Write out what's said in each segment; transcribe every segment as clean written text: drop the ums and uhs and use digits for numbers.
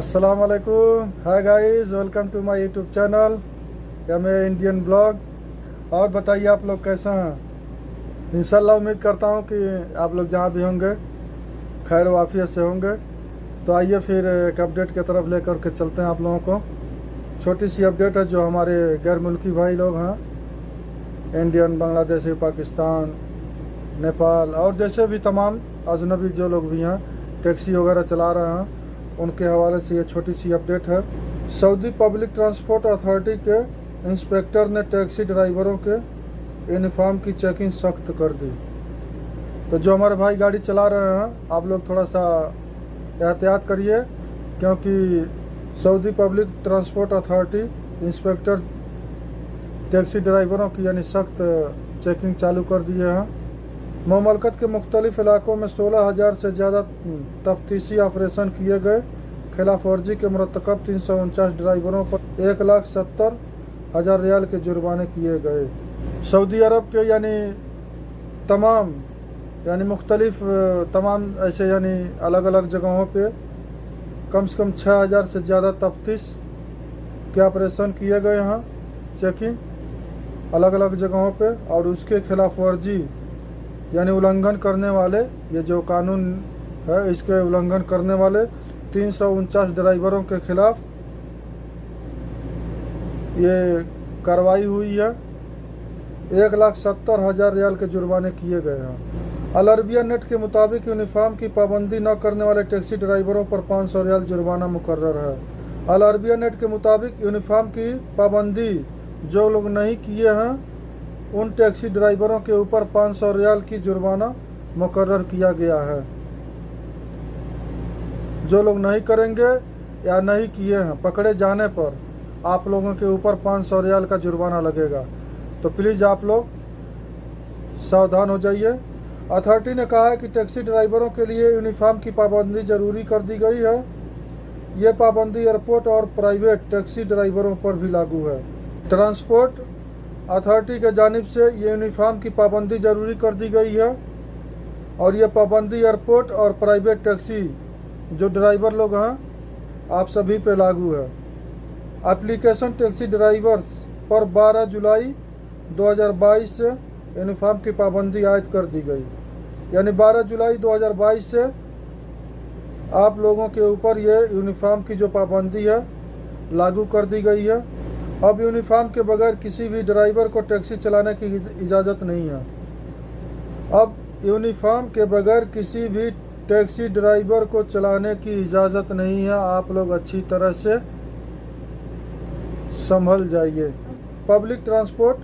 अस्सलाम वालेकुम। Hi guys, welcome to my YouTube channel Indian blog. और बताइए आप लोग कैसे हैं। इंशाल्लाह उम्मीद करता हूं कि आप लोग जहां भी होंगे खैर वाफियत से होंगे। तो आइए फिर एक अपडेट की तरफ लेकर के चलते हैं आप लोगों को। छोटी सी अपडेट है जो हमारे गैर मुल्की भाई लोग हैं, इंडियन, बांग्लादेशी, पाकिस्तान, नेपाल और जैसे भी तमाम अजनबी जो लोग भी हैं टैक्सी वगैरह चला रहे हैं, उनके हवाले से ये छोटी सी अपडेट है। सऊदी पब्लिक ट्रांसपोर्ट अथॉरिटी के इंस्पेक्टर ने टैक्सी ड्राइवरों के यूनिफॉर्म की चेकिंग सख्त कर दी। तो जो हमारे भाई गाड़ी चला रहे हैं, आप लोग थोड़ा सा एहतियात करिए, क्योंकि Saudi public transport authority inspector taxi ड्राइवरों की यानी सख्त चेकिंग चालू कर दिए हैं। ममलकत के मुख्तलिफ इलाकों में 16,000 से ज़्यादा तफ्तीशी ऑपरेशन किए गए। खिलाफ वर्जी के मरतकब 349 ड्राइवरों पर 1,70,000 रियाल के जुर्माने किए गए। सऊदी अरब के मुख्तलिफ तमाम ऐसे अलग अलग जगहों पे कम से कम 6,000 से ज़्यादा तफ्तीश के ऑपरेशन किए गए हैं, चेकिंग अलग अलग जगहों पे। और उसके खिलाफ वर्जी उल्लंघन करने वाले, ये जो कानून है इसके उल्लंघन करने वाले 349 ड्राइवरों के खिलाफ ये कार्रवाई हुई है। 1,70,000 रियाल के जुर्माने किए गए हैं। अल अरबिया नेट के मुताबिक यूनिफॉर्म की पाबंदी न करने वाले टैक्सी ड्राइवरों पर 500 रियाल जुर्माना मुकर्रर है। अल अरबिया नेट के मुताबिक यूनिफॉर्म की पाबंदी जो लोग नहीं किए हैं उन टैक्सी ड्राइवरों के ऊपर 500 रियाल की जुर्माना मुकर्रर किया गया है। जो लोग नहीं करेंगे या नहीं किए हैं, पकड़े जाने पर आप लोगों के ऊपर 500 रियाल का जुर्माना लगेगा। तो प्लीज़ आप लोग सावधान हो जाइए। अथॉरिटी ने कहा है कि टैक्सी ड्राइवरों के लिए यूनिफॉर्म की पाबंदी जरूरी कर दी गई है। ये पाबंदी एयरपोर्ट और प्राइवेट टैक्सी ड्राइवरों पर भी लागू है। ट्रांसपोर्ट अथॉरिटी के जानिब से ये यूनिफॉर्म की पाबंदी जरूरी कर दी गई है और ये पाबंदी एयरपोर्ट और प्राइवेट टैक्सी जो ड्राइवर लोग हैं आप सभी पे लागू है। एप्लीकेशन टैक्सी ड्राइवर्स पर 12 जुलाई 2022 से यूनिफॉर्म की पाबंदी आयद कर दी गई। यानी 12 जुलाई 2022 से आप लोगों के ऊपर ये यूनिफॉर्म की जो पाबंदी है लागू कर दी गई है। अब यूनिफॉर्म के बगैर किसी भी ड्राइवर को टैक्सी चलाने की इजाज़त नहीं है। अब यूनिफॉर्म के बगैर किसी भी टैक्सी ड्राइवर को चलाने की इजाज़त नहीं है। आप लोग अच्छी तरह से संभल जाइए। पब्लिक ट्रांसपोर्ट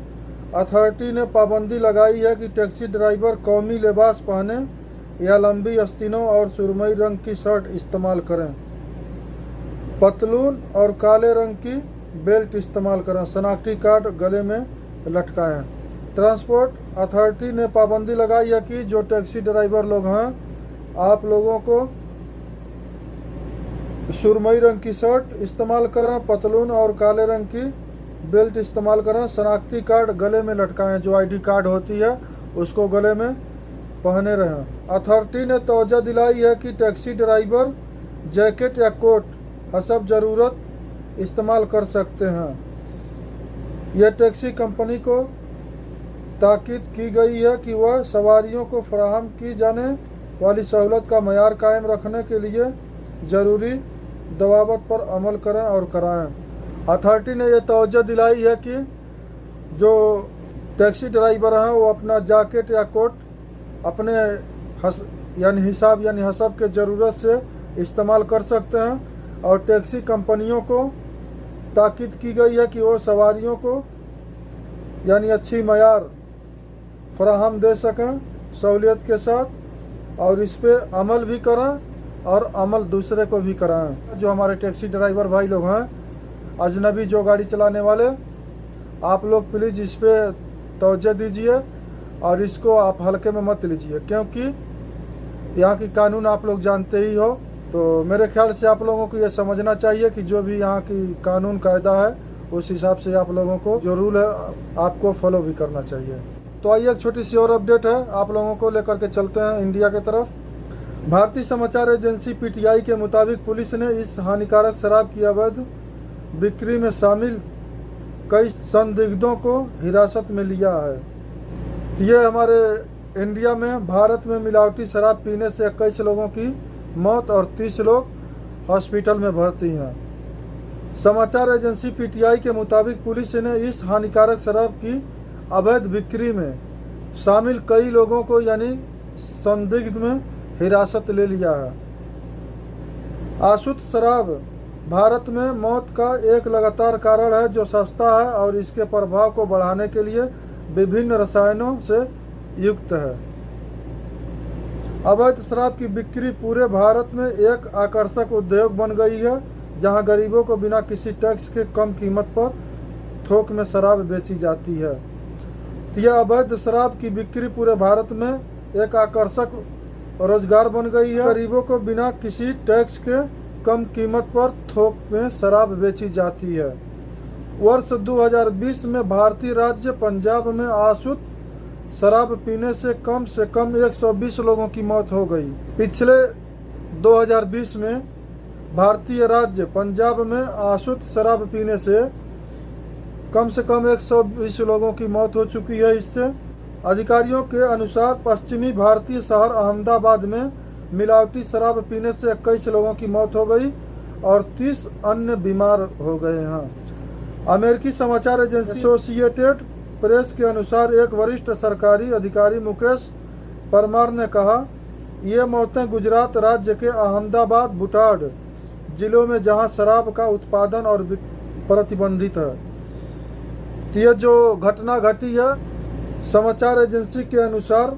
अथॉरिटी ने पाबंदी लगाई है कि टैक्सी ड्राइवर कौमी लिबास पहने या लंबी आस्तीनों और सुरमई रंग की शर्ट इस्तेमाल करें, पतलून और काले रंग की बेल्ट इस्तेमाल करें, शनाख्ती कार्ड गले में लटकाएं। ट्रांसपोर्ट अथॉरिटी ने पाबंदी लगाई है कि जो टैक्सी ड्राइवर लोग हैं आप लोगों को सुरमई रंग की शर्ट इस्तेमाल करें, पतलून और काले रंग की बेल्ट इस्तेमाल करें, शनाख्ती कार्ड गले में लटकाएं, जो आईडी कार्ड होती है उसको गले में पहने रहें। अथॉरिटी ने तवज्जो दिलाई है कि टैक्सी ड्राइवर जैकेट या कोट हसब ज़रूरत इस्तेमाल कर सकते हैं। यह टैक्सी कंपनी को ताकीद की गई है कि वह सवारियों को फराहम की जाने वाली सहूलत का मयार कायम रखने के लिए ज़रूरी दवाबत पर अमल करें और कराएं। अथॉरिटी ने यह तवज्जो दिलाई है कि जो टैक्सी ड्राइवर हैं वो अपना जैकेट या कोट अपने हसब के ज़रूरत से इस्तेमाल कर सकते हैं और टैक्सी कंपनियों को ताकीद की गई है कि वो सवारियों को अच्छी मयार फराहम दे सकें सहूलियत के साथ, और इस पे अमल भी करें और अमल दूसरे को भी कराएं। जो हमारे टैक्सी ड्राइवर भाई लोग हैं, अजनबी जो गाड़ी चलाने वाले, आप लोग प्लीज़ इस पे तवज्जो दीजिए और इसको आप हल्के में मत लीजिए, क्योंकि यहाँ की कानून आप लोग जानते ही हो। तो मेरे ख्याल से आप लोगों को ये समझना चाहिए कि जो भी यहाँ की कानून कायदा है उस हिसाब से आप लोगों को जो रूल है आपको फॉलो भी करना चाहिए। तो आइए एक छोटी सी और अपडेट है, आप लोगों को लेकर के चलते हैं इंडिया की तरफ। भारतीय समाचार एजेंसी पीटीआई के मुताबिक पुलिस ने इस हानिकारक शराब की अवैध बिक्री में शामिल कई संदिग्धों को हिरासत में लिया है। ये हमारे इंडिया में भारत में मिलावटी शराब पीने से 21 लोगों की मौत और 30 लोग हॉस्पिटल में भर्ती हैं। समाचार एजेंसी पीटीआई के मुताबिक पुलिस ने इस हानिकारक शराब की अवैध बिक्री में शामिल कई लोगों को यानी संदिग्ध में हिरासत ले लिया है। आशुद्ध शराब भारत में मौत का एक लगातार कारण है जो सस्ता है और इसके प्रभाव को बढ़ाने के लिए विभिन्न रसायनों से युक्त है। अवैध शराब की बिक्री पूरे भारत में एक आकर्षक उद्योग बन गई है, जहां गरीबों को बिना किसी टैक्स के कम कीमत पर थोक में शराब बेची जाती है। यह अवैध शराब की बिक्री पूरे भारत में एक आकर्षक रोजगार बन गई है। गरीबों को बिना किसी टैक्स के कम कीमत पर थोक में शराब बेची जाती है। वर्ष 2020 में भारतीय राज्य पंजाब में अशुद्ध शराब पीने से कम 120 लोगों की मौत हो गई। पिछले 2020 में भारतीय राज्य पंजाब में अशुद्ध शराब पीने से कम 120 लोगों की मौत हो चुकी है। इससे अधिकारियों के अनुसार पश्चिमी भारतीय शहर अहमदाबाद में मिलावटी शराब पीने से 21 लोगों की मौत हो गई और 30 अन्य बीमार हो गए हैं। अमेरिकी समाचार एजेंसी एसोसिएटेड प्रेस के अनुसार एक वरिष्ठ सरकारी अधिकारी मुकेश परमार ने कहा, ये मौतें गुजरात राज्य के अहमदाबाद, बुटाड जिलों में जहां शराब का उत्पादन और प्रतिबंधित है। यह जो घटना घटी है, समाचार एजेंसी के अनुसार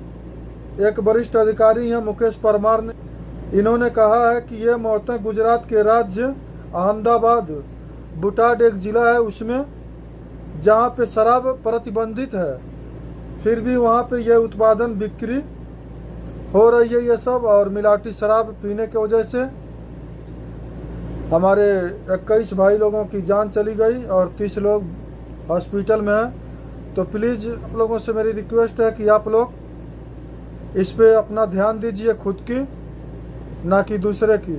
एक वरिष्ठ अधिकारी हैं मुकेश परमार ने, इन्होंने कहा है कि ये मौतें गुजरात के राज्य अहमदाबाद, बुटाड एक जिला है उसमें जहाँ पे शराब प्रतिबंधित है, फिर भी वहाँ पे यह उत्पादन बिक्री हो रही है ये सब, और मिलावटी शराब पीने की वजह से हमारे 21 भाई लोगों की जान चली गई और 30 लोग हॉस्पिटल में हैं। तो प्लीज़ आप लोगों से मेरी रिक्वेस्ट है कि आप लोग इस पे अपना ध्यान दीजिए, खुद की ना कि दूसरे की,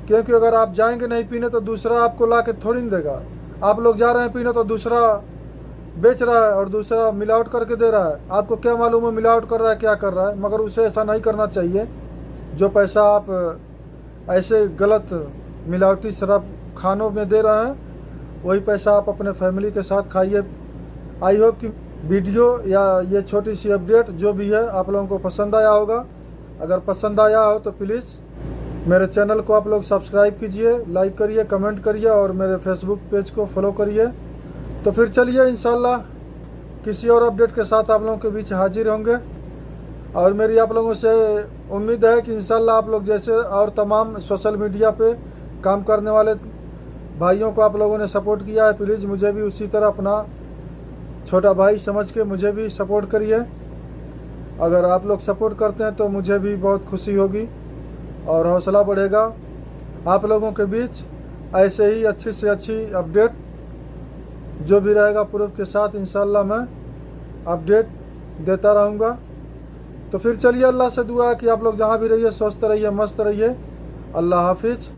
क्योंकि अगर आप जाएंगे नहीं पीने तो दूसरा आपको ला के थोड़ी नहीं देगा। आप लोग जा रहे हैं पीने तो दूसरा बेच रहा है और दूसरा मिलावट करके दे रहा है। आपको क्या मालूम है मिलावट कर रहा है क्या कर रहा है, मगर उसे ऐसा नहीं करना चाहिए। जो पैसा आप ऐसे गलत मिलावटी शराब खानों में दे रहे हैं, वही पैसा आप अपने फैमिली के साथ खाइए। आई होप कि वीडियो या ये छोटी सी अपडेट जो भी है आप लोगों को पसंद आया होगा। अगर पसंद आया हो तो प्लीज़ मेरे चैनल को आप लोग सब्सक्राइब कीजिए, लाइक करिए, कमेंट करिए और मेरे फेसबुक पेज को फॉलो करिए। तो फिर चलिए इंशाल्लाह किसी और अपडेट के साथ आप लोगों के बीच हाजिर होंगे। और मेरी आप लोगों से उम्मीद है कि इंशाल्लाह आप लोग जैसे और तमाम सोशल मीडिया पे काम करने वाले भाइयों को आप लोगों ने सपोर्ट किया है, प्लीज़ मुझे भी उसी तरह अपना छोटा भाई समझ के मुझे भी सपोर्ट करिए। अगर आप लोग सपोर्ट करते हैं तो मुझे भी बहुत खुशी होगी और हौसला बढ़ेगा। आप लोगों के बीच ऐसे ही अच्छी से अच्छी अपडेट जो भी रहेगा प्रूफ के साथ इंशाल्लाह मैं अपडेट देता रहूँगा। तो फिर चलिए अल्लाह से दुआ है कि आप लोग जहाँ भी रहिए स्वस्थ रहिए, मस्त रहिए। अल्लाह हाफिज़।